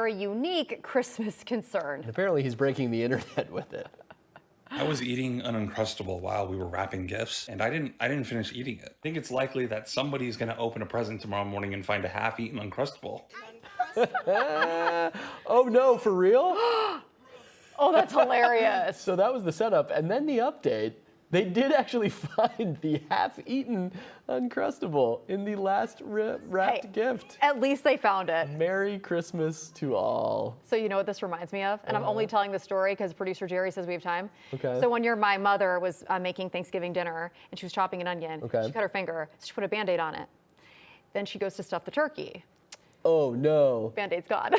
very unique Christmas concern. And apparently he's breaking the internet with it. I was eating an Uncrustable while we were wrapping gifts, and I didn't finish eating it. I think it's likely that somebody's going to open a present tomorrow morning and find a half-eaten Uncrustable. Oh no, for real? Oh, that's hilarious. So that was the setup, and then the update. They did actually find the half-eaten Uncrustable in the last wrapped gift. At least they found it. Merry Christmas to all. So you know what this reminds me of? And I'm only telling this story because producer Jerry says we have time. Okay. So one year my mother was making Thanksgiving dinner and she was chopping an onion. Okay. She cut her finger, so she put a Band-Aid on it. Then she goes to stuff the turkey. Oh no. Band-Aid's gone.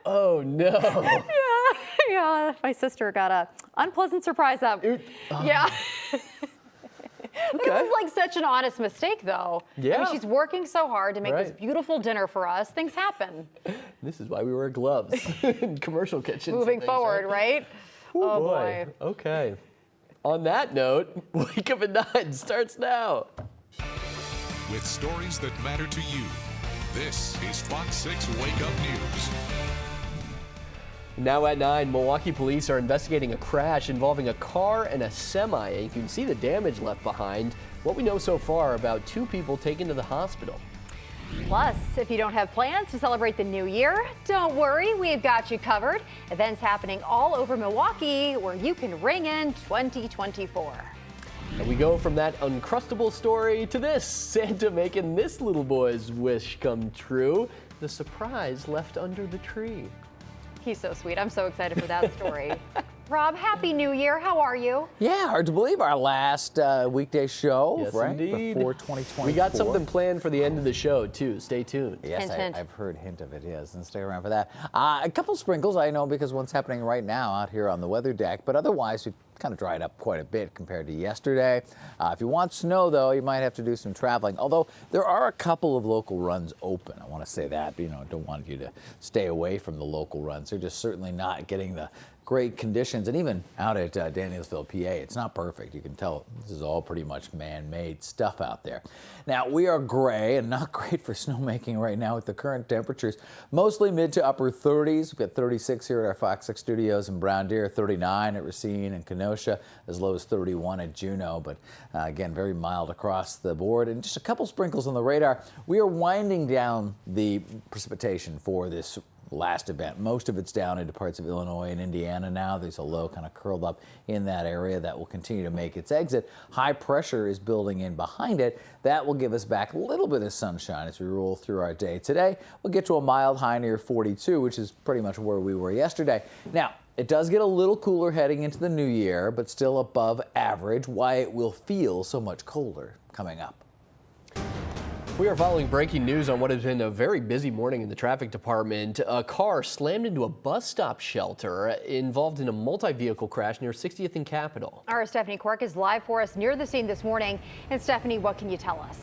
Oh no. Yeah, my sister got a unpleasant surprise up. Yeah. It was like such an honest mistake, though. Yeah. I mean, she's working so hard to make this Right. beautiful dinner for us. Things happen. This is why we wear gloves in commercial kitchens. Moving forward, right? Oh boy. Okay. On that note, Wake Up at 9 starts now. With stories that matter to you, this is Fox 6 Wake Up News. Now at 9, Milwaukee police are investigating a crash involving a car and a semi. And you can see the damage left behind. What we know so far about 2 people taken to the hospital. Plus, if you don't have plans to celebrate the new year, don't worry, we've got you covered. Events happening all over Milwaukee where you can ring in 2024. And we go from that Uncrustable story to this, Santa making this little boy's wish come true. The surprise left under the tree. He's so sweet. I'm so excited for that story. Rob, Happy New Year. How are you? Yeah, hard to believe our last weekday show, Yes, right? indeed. Before 2024. We got something planned for the end of the show, too. Stay tuned. Yes, Hint, hint. I've heard hint of it, yes, and stay around for that. A couple sprinkles, I know, because one's happening right now out here on the weather deck, but otherwise, we've kind of dried up quite a bit compared to yesterday. If you want snow, though, you might have to do some traveling, although there are a couple of local runs open. I want to say that, but, don't want you to stay away from the local runs. They're just certainly not getting the great conditions, and even out at Danielsville, PA, it's not perfect. You can tell this is all pretty much man-made stuff out there. Now, we are gray and not great for snowmaking right now with the current temperatures. Mostly mid to upper 30s. We've got 36 here at our Fox 6 studios in Brown Deer, 39 at Racine and Kenosha, as low as 31 at Juneau. But again, very mild across the board, and just a couple sprinkles on the radar. We are winding down the precipitation for this last event. Most of it's down into parts of Illinois and Indiana now. There's a low kind of curled up in that area that will continue to make its exit. High pressure is building in behind it. That will give us back a little bit of sunshine as we roll through our day. Today, we'll get to a mild high near 42, which is pretty much where we were yesterday. Now, it does get a little cooler heading into the new year, but still above average. Why it will feel so much colder coming up. We are following breaking news on what has been a very busy morning in the traffic department. A car slammed into a bus stop shelter involved in a multi-vehicle crash near 60th and Capitol. Our Stephanie Quirk is live for us near the scene this morning. And Stephanie, what can you tell us?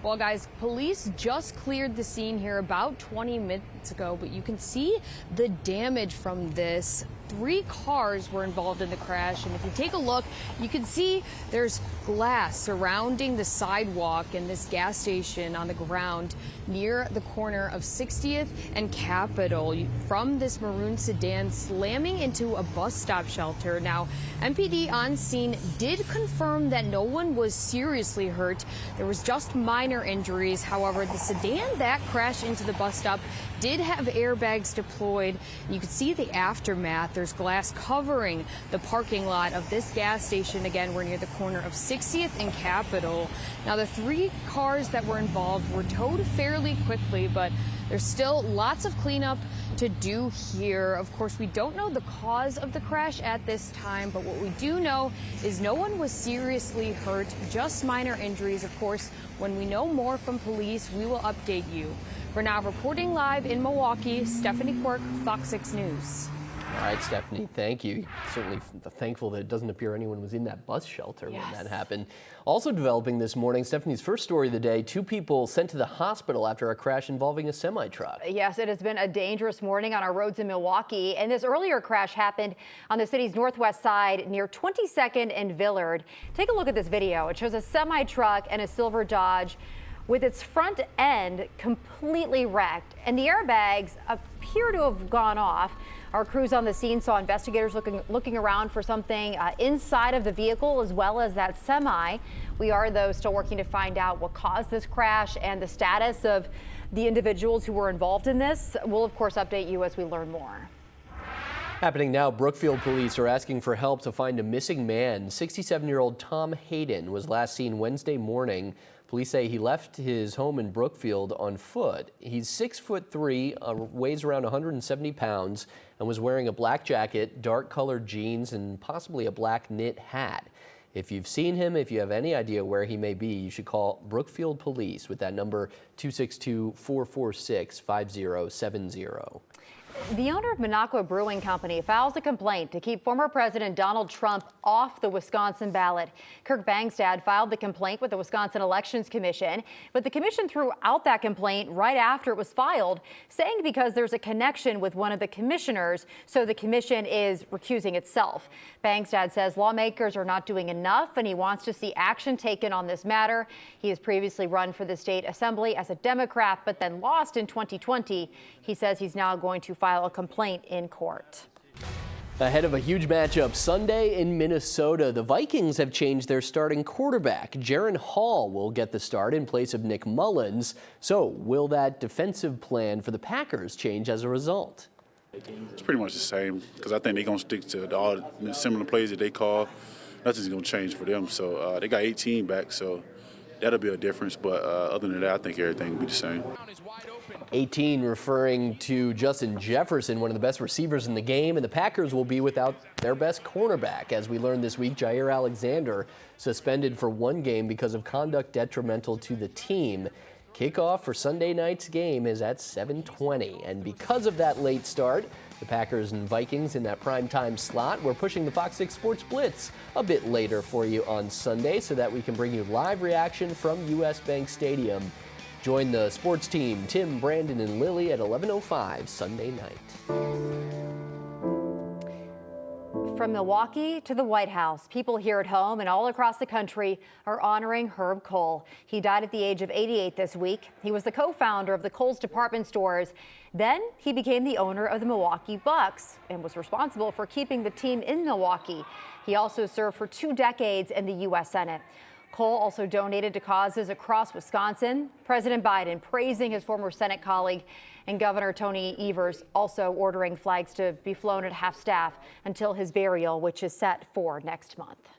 Well, guys, police just cleared the scene here about 20 minutes ago, but you can see the damage from this. 3 cars were involved in the crash, and if you take a look, you can see there's glass surrounding the sidewalk and this gas station on the ground near the corner of 60th and Capitol from this maroon sedan slamming into a bus stop shelter. Now, MPD on scene did confirm that no one was seriously hurt. There was just minor injuries. However, the sedan that crashed into the bus stop did have airbags deployed. You can see the aftermath. There's glass covering the parking lot of this gas station. Again, we're near the corner of 60th and Capitol. Now, the 3 cars that were involved were towed fairly quickly, but there's still lots of cleanup to do here. Of course, we don't know the cause of the crash at this time, but what we do know is no one was seriously hurt, just minor injuries. Of course, when we know more from police, we will update you. For now, reporting live in Milwaukee, Stephanie Quirk, Fox 6 News. All right, Stephanie, thank you. Certainly thankful that it doesn't appear anyone was in that bus shelter when that happened. Also developing this morning, Stephanie's first story of the day, 2 people sent to the hospital after a crash involving a semi-truck. Yes, it has been a dangerous morning on our roads in Milwaukee, and this earlier crash happened on the city's northwest side near 22nd and Villard. Take a look at this video. It shows a semi-truck and a silver Dodge with its front end completely wrecked, and the airbags appear to have gone off. Our crews on the scene saw investigators looking around for something inside of the vehicle as well as that semi. We are, though, still working to find out what caused this crash and the status of the individuals who were involved in this. We'll, of course, update you as we learn more. Happening now, Brookfield police are asking for help to find a missing man. 67-year-old Tom Hayden was last seen Wednesday morning. Police say he left his home in Brookfield on foot. He's 6'3", weighs around 170 pounds, and was wearing a black jacket, dark colored jeans, and possibly a black knit hat. If you've seen him, if you have any idea where he may be, you should call Brookfield Police with that number 262-446-5070. The owner of Minocqua Brewing Company files a complaint to keep former President Donald Trump off the Wisconsin ballot. Kirk Bangstad filed the complaint with the Wisconsin Elections Commission, but the commission threw out that complaint right after it was filed, saying because there's a connection with one of the commissioners, so the commission is recusing itself. Bangstad says lawmakers are not doing enough, and he wants to see action taken on this matter. He has previously run for the state assembly as a Democrat, but then lost in 2020. He says he's now going to file a complaint in court. Ahead of a huge matchup Sunday in Minnesota, the Vikings have changed their starting quarterback. Jaron Hall will get the start in place of Nick Mullins. So will that defensive plan for the Packers change as a result? It's pretty much the same because I think they're going to stick to all the similar plays that they call. Nothing's going to change for them. So they got 18 back, so that'll be a difference. But other than that, I think everything will be the same. 18 referring to Justin Jefferson, one of the best receivers in the game, and the Packers will be without their best cornerback. As we learned this week, Jair Alexander suspended for one game because of conduct detrimental to the team. Kickoff for Sunday night's game is at 7:20, and because of that late start, the Packers and Vikings in that primetime slot, we're pushing the Fox 6 Sports Blitz a bit later for you on Sunday so that we can bring you live reaction from US Bank Stadium. Join the sports team, Tim, Brandon, and Lily at 11:05 Sunday night. From Milwaukee to the White House, people here at home and all across the country are honoring Herb Kohl. He died at the age of 88 this week. He was the co-founder of the Kohl's department stores. Then he became the owner of the Milwaukee Bucks and was responsible for keeping the team in Milwaukee. He also served for 2 decades in the U.S. Senate. Kohl also donated to causes across Wisconsin. President Biden praising his former Senate colleague, and Governor Tony Evers also ordering flags to be flown at half-staff until his burial, which is set for next month.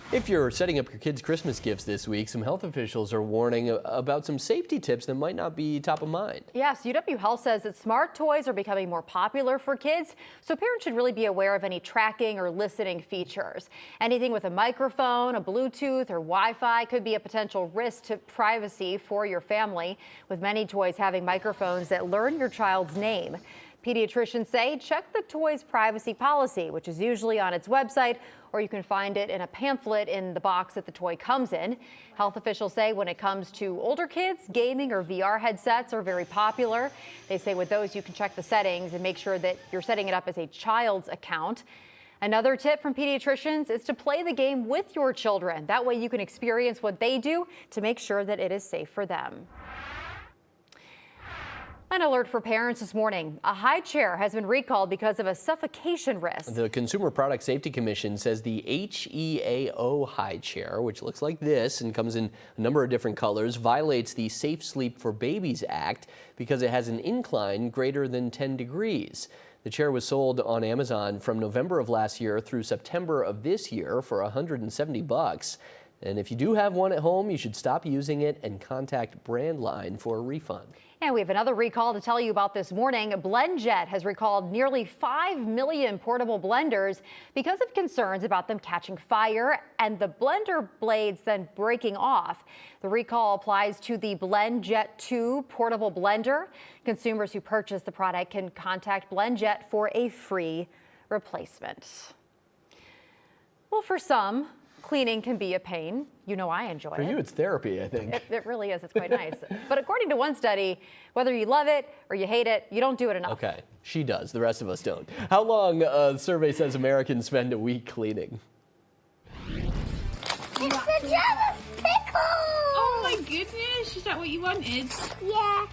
If you're setting up your kids' Christmas gifts this week, some health officials are warning about some safety tips that might not be top of mind. Yes, UW Health says that smart toys are becoming more popular for kids, so parents should really be aware of any tracking or listening features. Anything with a microphone, a Bluetooth, or Wi-Fi could be a potential risk to privacy for your family, with many toys having microphones that learn your child's name. Pediatricians say check the toy's privacy policy, which is usually on its website, or you can find it in a pamphlet in the box that the toy comes in. Health officials say when it comes to older kids, gaming or VR headsets are very popular. They say with those you can check the settings and make sure that you're setting it up as a child's account. Another tip from pediatricians is to play the game with your children. That way you can experience what they do to make sure that it is safe for them. An alert for parents this morning. A high chair has been recalled because of a suffocation risk. The Consumer Product Safety Commission says the HEAO high chair, which looks like this and comes in a number of different colors, violates the Safe Sleep for Babies Act because it has an incline greater than 10 degrees. The chair was sold on Amazon from November of last year through September of this year for $170. And if you do have one at home, you should stop using it and contact Brandline for a refund. And we have another recall to tell you about this morning. BlendJet has recalled nearly 5 million portable blenders because of concerns about them catching fire and the blender blades then breaking off. The recall applies to the BlendJet 2 portable blender. Consumers who purchase the product can contact BlendJet for a free replacement. Well, for some, cleaning can be a pain. You know I enjoy it. For you, it's therapy, I think. It really is. It's quite nice. But according to one study, whether you love it or you hate it, you don't do it enough. Okay, she does. The rest of us don't. How long, the survey says Americans spend a week cleaning? It's a jar of pickles! Oh my goodness, is that what you wanted? Yeah.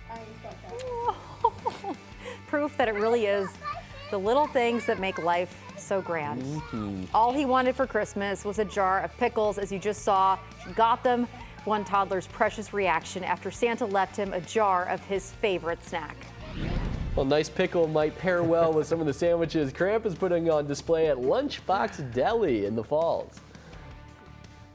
Proof that it really is the little things that make life so grand. All he wanted for Christmas was a jar of pickles, as you just saw. He got them. One toddler's precious reaction after Santa left him a jar of his favorite snack. Well, nice pickle might pair well with some of the sandwiches Cramp is putting on display at Lunchbox Deli in the Falls.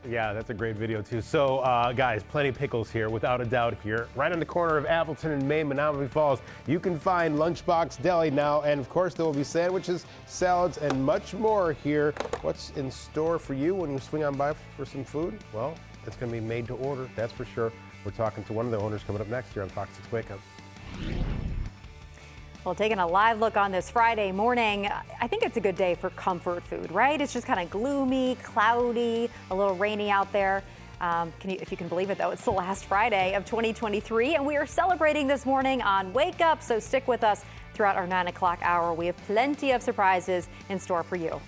Yeah, that's a great video too. So guys, plenty of pickles here, without a doubt here. Right on the corner of Appleton and Main, Menominee Falls, you can find Lunchbox Deli now. And of course, there will be sandwiches, salads, and much more here. What's in store for you when you swing on by for some food? Well, it's going to be made to order, that's for sure. We're talking to one of the owners coming up next here on Fox 6 Wake Up. Well, taking a live look on this Friday morning, I think it's a good day for comfort food, right? It's just kind of gloomy, cloudy, a little rainy out there. If you can believe it, though, it's the last Friday of 2023, and we are celebrating this morning on Wake Up, so stick with us throughout our 9 o'clock hour. We have plenty of surprises in store for you.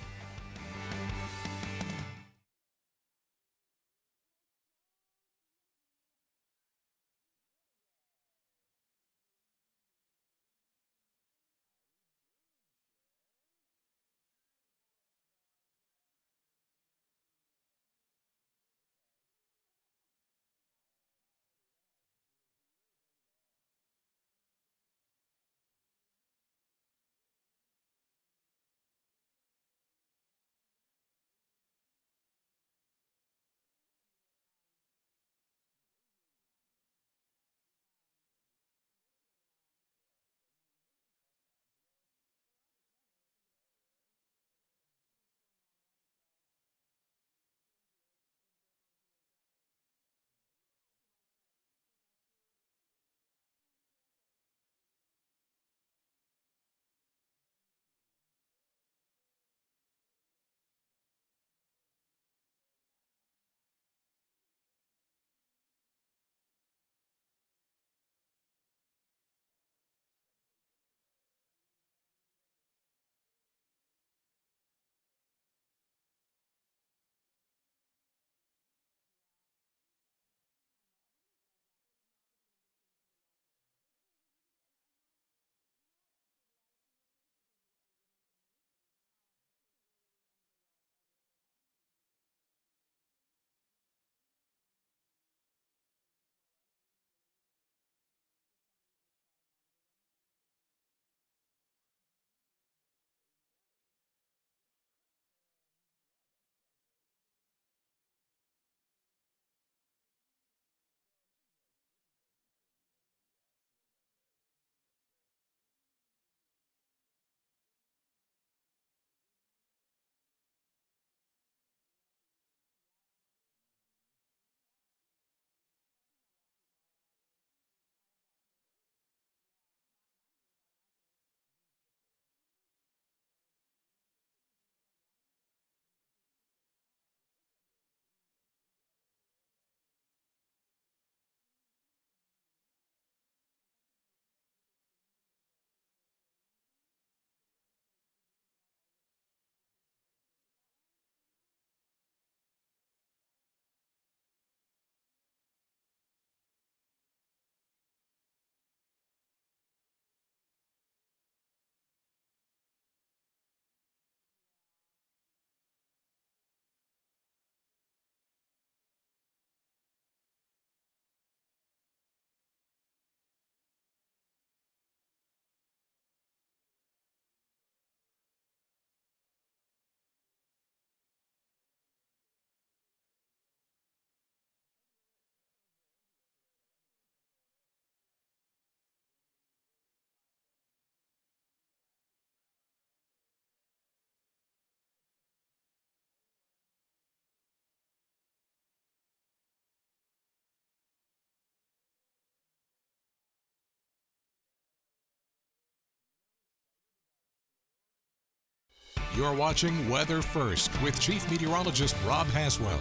You're watching Weather First with Chief Meteorologist Rob Haswell.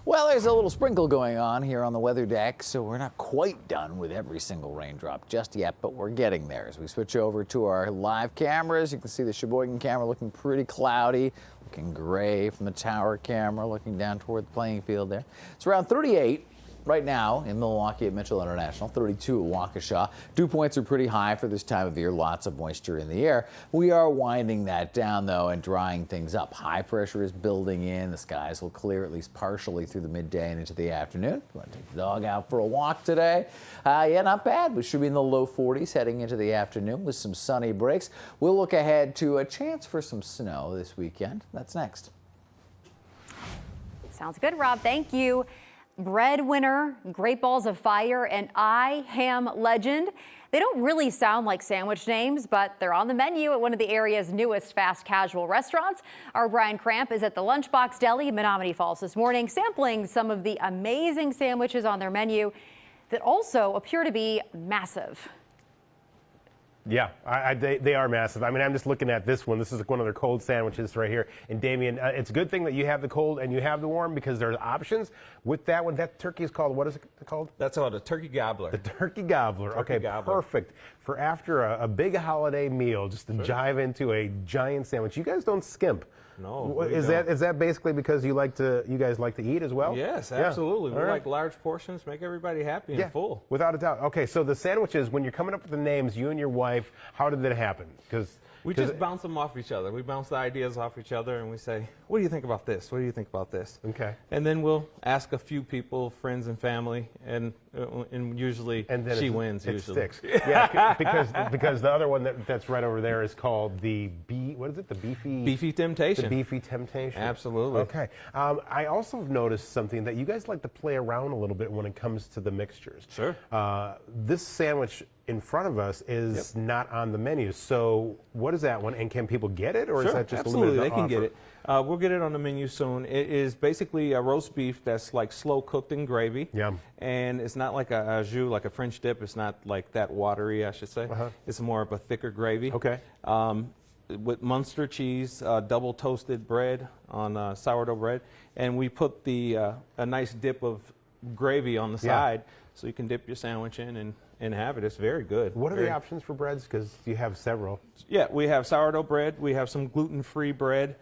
Well, there's a little sprinkle going on here on the weather deck, so we're not quite done with every single raindrop just yet, but we're getting there. As we switch over to our live cameras, you can see the Sheboygan camera looking pretty cloudy, looking gray from the tower camera, looking down toward the playing field there. It's around 38. right now in Milwaukee at Mitchell International, 32 at Waukesha. Dew points are pretty high for this time of year, lots of moisture in the air. We are winding that down, though, and drying things up. High pressure is building in. The skies will clear at least partially through the midday and into the afternoon. You want to take the dog out for a walk today? Yeah, not bad. We should be in the low 40s heading into the afternoon with some sunny breaks. We'll look ahead to a chance for some snow this weekend. That's next. Sounds good, Rob. Thank you. Breadwinner, Great Balls of Fire, and I Ham Legend. They don't really sound like sandwich names, but they're on the menu at one of the area's newest fast casual restaurants. Our Brian Cramp is at the Lunchbox Deli in Menomonee Falls this morning, sampling some of the amazing sandwiches on their menu that also appear to be massive. Yeah, they are massive. I mean, I'm just looking at this one. This is one of their cold sandwiches right here. And Damien, it's a good thing that you have the cold and you have the warm because there's options with that one. That turkey is called, what is it called? That's called a turkey gobbler. The turkey gobbler. Turkey gobbler. Perfect for after a big holiday meal, just to dive into a giant sandwich. You guys don't skimp. No. Is that basically because you guys like to eat as well? Yes, absolutely. Yeah. We like large portions, make everybody happy and full. Without a doubt. Okay, so the sandwiches, when you're coming up with the names, you and your wife, how did that happen? We just bounce them off each other. We bounce the ideas off each other and we say, what do you think about this? What do you think about this? Okay. And then we'll ask a few people, friends and family, and usually she wins. It usually sticks. Yeah, because the other one that's right over there is called the Beefy Temptation. The Beefy Temptation. Absolutely. Okay. I also have noticed something that you guys like to play around a little bit when it comes to the mixtures. Sure. This sandwich in front of us is not on the menu. So what is that one? And can people get it, or is that just absolutely limited they can offer? get it. We'll get it on the menu soon. It is basically a roast beef that's like slow cooked in gravy. Yum. And it's not like a jus, like a French dip. It's not like that watery, I should say. It's more of a thicker gravy. Okay. With Munster cheese, double toasted bread on sourdough bread, and we put a nice dip of gravy on the side, so you can dip your sandwich in and have it. It's very good. What are the options for breads? Because you have several. Yeah, we have sourdough bread. We have some gluten-free bread.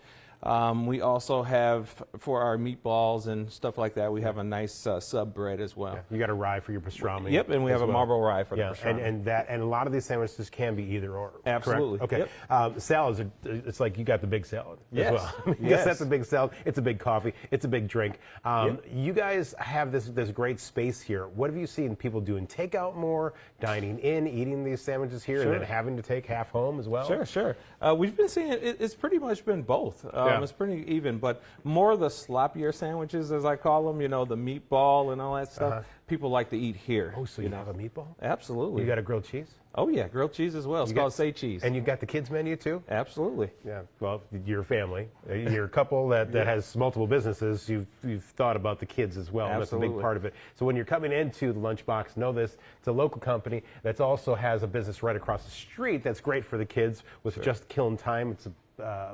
We also have, for our meatballs and stuff like that, we have a nice sub bread as well. Yeah, you got a rye for your pastrami. Yep, and we have a marble rye for the pastrami. And a lot of these sandwiches can be either or. Absolutely. Correct? Okay. Salads, it's like you got the big salad yes. as well. I mean, yes, that's a big salad. It's a big coffee. It's a big drink. You guys have this great space here. What have you seen people doing? Takeout more, dining in, eating these sandwiches here, and then having to take half home as well? Sure. We've been seeing it's pretty much been both. It's pretty even, but more the sloppier sandwiches, as I call them, the meatball and all that stuff, people like to eat here. Oh, so you have a meatball? Absolutely. You got a grilled cheese? Oh, yeah, grilled cheese as well. It's called Say Cheese. And you got the kids' menu, too? Absolutely. Yeah, well, you're a family. You're a couple that has multiple businesses. You've thought about the kids as well. Absolutely. That's a big part of it. So when you're coming into the Lunchbox, know this. It's a local company that also has a business right across the street that's great for the kids with Just Killing Time. It's a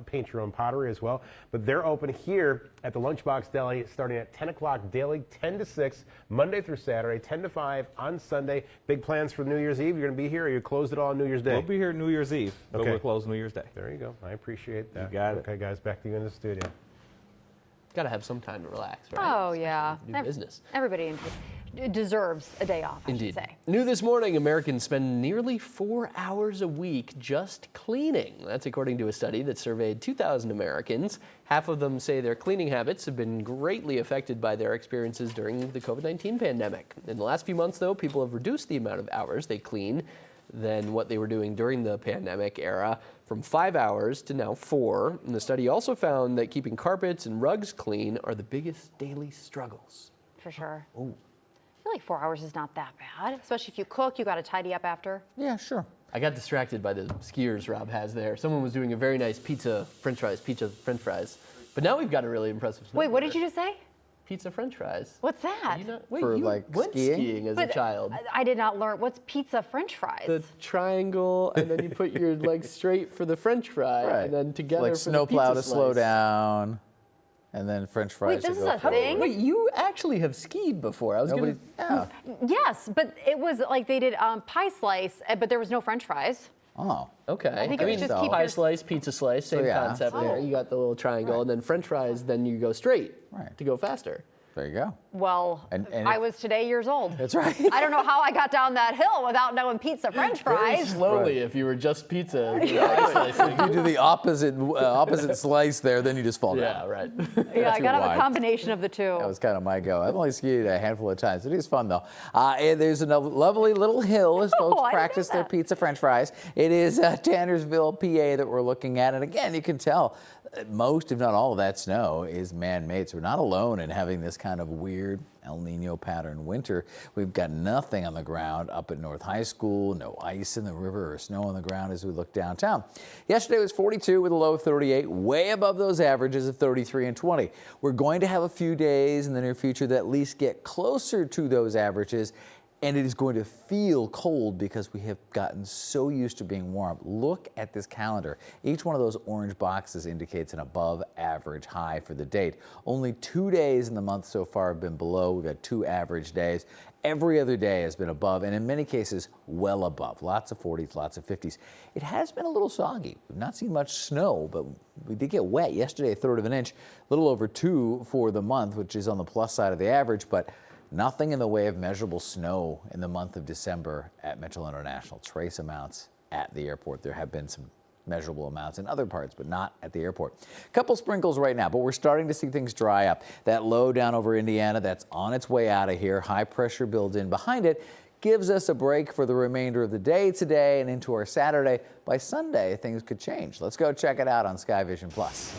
paint your own pottery as well. But they're open here at the Lunchbox Deli starting at 10 o'clock daily, 10 to 6, Monday through Saturday, 10 to 5 on Sunday. Big plans for New Year's Eve? You're going to be here, or you closed it all on New Year's Day? We'll be here New Year's Eve, but we'll close New Year's Day. There you go. I appreciate that. You got it. Okay, guys, back to you in the studio. Got to have some time to relax, right? Oh, yeah. New business. Everybody deserves a day off, I should say. New this morning, Americans spend nearly 4 hours a week just cleaning. That's according to a study that surveyed 2,000 Americans. Half of them say their cleaning habits have been greatly affected by their experiences during the COVID-19 pandemic. In the last few months, though, people have reduced the amount of hours they clean than what they were doing during the pandemic era, from 5 hours to now 4. And the study also found that keeping carpets and rugs clean are the biggest daily struggles. For sure. Ooh. I feel like 4 hours is not that bad, especially if you cook, you got to tidy up after. Yeah, sure. I got distracted by the skiers Rob has there. Someone was doing a very nice pizza french fries. But now we've got a really impressive Wait, what did you just say? Pizza french fries. What's that? For, you like, went skiing as a child. I did not learn. What's pizza french fries? The triangle, and then you put your legs straight for the french fry, and then together like for the snowplow pizza to slow slice. down, and then French fries Wait, this to is go a forward. thing? Wait, you actually have skied before. I was Nobody, yeah. Yes, but it was like they did pie slice, but there was no french fries. Oh. Okay. I think it was just keep pie your... slice, pizza slice, same concept there. You got the little triangle, and then french fries, then you go straight to go faster. There you go. Well, And I was today years old. That's right. I don't know how I got down that hill without knowing pizza French Very fries. slowly, if you were just pizza. If you do the opposite slice there, then you just fall down. Yeah, right. Yeah, I Too got to have wide. a combination of the two. That was kind of my go. I've only skied a handful of times. It is fun, though. And there's a lovely little hill as folks I didn't practice know their that. pizza French fries. It is Tannersville, PA that we're looking at. And again, you can tell most, if not all of that snow is man-made. So we're not alone in having this kind of weird El Nino pattern winter. We've got nothing on the ground up at North High School, no ice in the river or snow on the ground as we look downtown. Yesterday was 42 with a low of 38, way above those averages of 33 and 20. We're going to have a few days in the near future that at least get closer to those averages. And it is going to feel cold because we have gotten so used to being warm. Look at this calendar. Each one of those orange boxes indicates an above average high for the date. Only 2 days in the month so far have been below. We've got 2 average days. Every other day has been above, and in many cases, well above. Lots of 40s, lots of 50s. It has been a little soggy. We've not seen much snow, but we did get wet yesterday, a third of an inch, a little over 2 for the month, which is on the plus side of the average, but nothing in the way of measurable snow in the month of December at Mitchell International. Trace amounts at the airport. There have been some measurable amounts in other parts, but not at the airport. A couple sprinkles right now, but we're starting to see things dry up. That low down over Indiana, that's on its way out of here. High pressure builds in behind it. Gives us a break for the remainder of the day today and into our Saturday. By Sunday, things could change. Let's go check it out on Sky Vision Plus.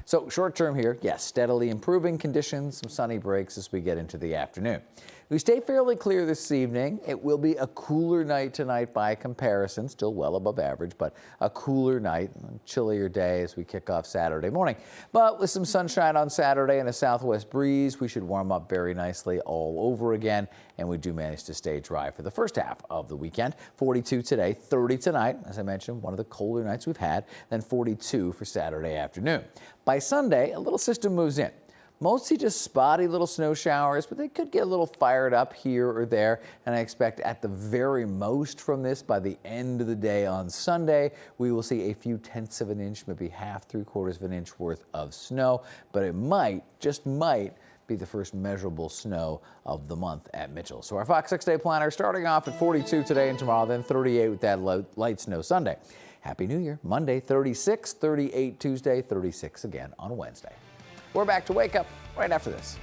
So short term here, yes, steadily improving conditions, some sunny breaks as we get into the afternoon. We stay fairly clear this evening. It will be a cooler night tonight by comparison, still well above average, but a cooler night, a chillier day as we kick off Saturday morning. But with some sunshine on Saturday and a southwest breeze, we should warm up very nicely all over again, and we do manage to stay dry for the first half of the weekend. 42 today, 30 tonight, as I mentioned, one of the colder nights we've had, then 42 for Saturday afternoon. By Sunday, a little system moves in. Mostly just spotty little snow showers, but they could get a little fired up here or there. And I expect at the very most from this, by the end of the day on Sunday, we will see a few tenths of an inch, maybe half, 3/4 of an inch worth of snow. But it might, just might, be the first measurable snow of the month at Mitchell. So our Fox 6 Day Planner starting off at 42 today and tomorrow, then 38 with that light snow Sunday. Happy New Year. Monday, 36, 38 Tuesday, 36 again on Wednesday. We're back to Wake Up right after this.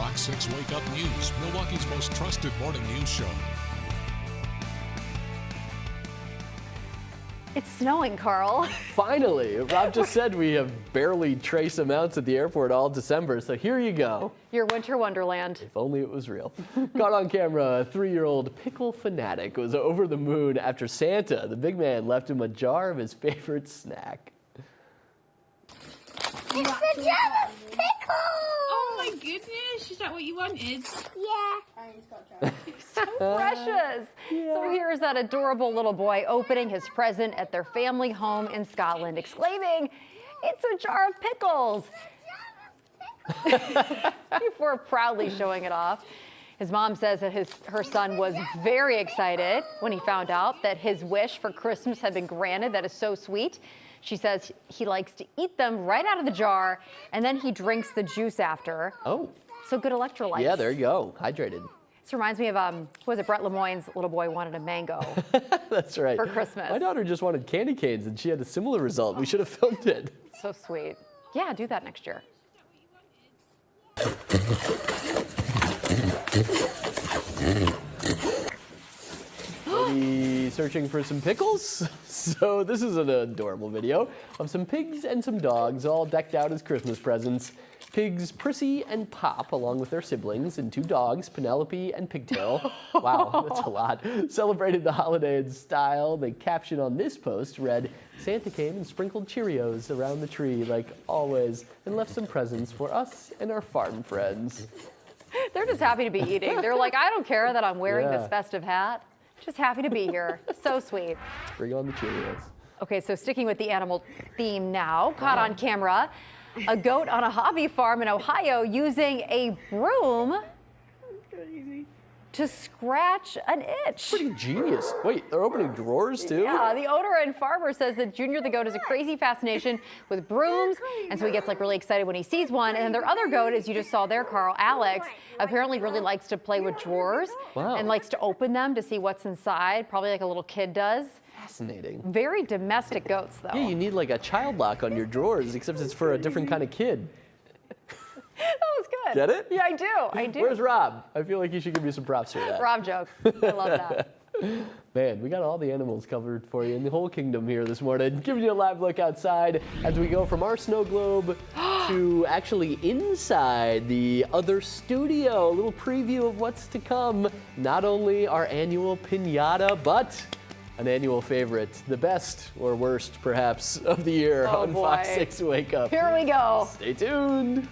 Fox 6 Wake Up News, Milwaukee's most trusted morning news show. It's snowing, Carl. Finally, Rob just said we have barely trace amounts at the airport all December, so here you go. Your winter wonderland. If only it was real. Caught on camera, a 3-year-old pickle fanatic was over the moon after Santa, the big man, left him a jar of his favorite snack. It's a jar of pickles! Oh my goodness, is that what you wanted? So precious. So here's that adorable little boy opening his present at their family home in Scotland, exclaiming, "It's a jar of pickles!" Before proudly showing it off. His mom says that her son was very excited when he found out that his wish for Christmas had been granted. That is so sweet. She says he likes to eat them right out of the jar, and then he drinks the juice after. Oh. So good electrolytes. Yeah, there you go. Hydrated. This reminds me of, who was it, Brett Lemoyne's little boy wanted a mango. That's right. For Christmas. My daughter just wanted candy canes, and she had a similar result. We should have filmed it. So sweet. Yeah, do that next year. Maybe searching for some pickles? So this is an adorable video of some pigs and some dogs all decked out as Christmas presents. Pigs Prissy and Pop, along with their siblings, and 2 dogs, Penelope and Pigtail. Wow, that's a lot. Celebrated the holiday in style. The caption on this post read, "Santa came and sprinkled Cheerios around the tree like always and left some presents for us and our farm friends." They're just happy to be eating. They're like, I don't care that I'm wearing Yeah. this festive hat. Just happy to be here. So sweet. Bring on the Cheerios. Okay, so sticking with the animal theme now, caught on camera, a goat on a hobby farm in Ohio using a broom to scratch an itch. Pretty genius. Wait, they're opening drawers too? Yeah, the owner and farmer says that Junior the goat has a crazy fascination with brooms, and so he gets like really excited when he sees one. And then their other goat, as you just saw there, Carl, Alex, apparently really likes to play with drawers and likes to open them to see what's inside, probably like a little kid does. Fascinating. Very domestic goats, though. Yeah, you need like a child lock on your drawers, except it's for a different kind of kid. That was good. Get it? Yeah, I do. Where's Rob? I feel like you should give me some props for that. Rob joke. I love that. Man, we got all the animals covered for you in the whole kingdom here this morning. Giving you a live look outside as we go from our snow globe to actually inside the other studio. A little preview of what's to come. Not only our annual piñata, but an annual favorite, the best or worst perhaps of the year on boy. Fox 6 Wake Up. Here we go. Stay tuned.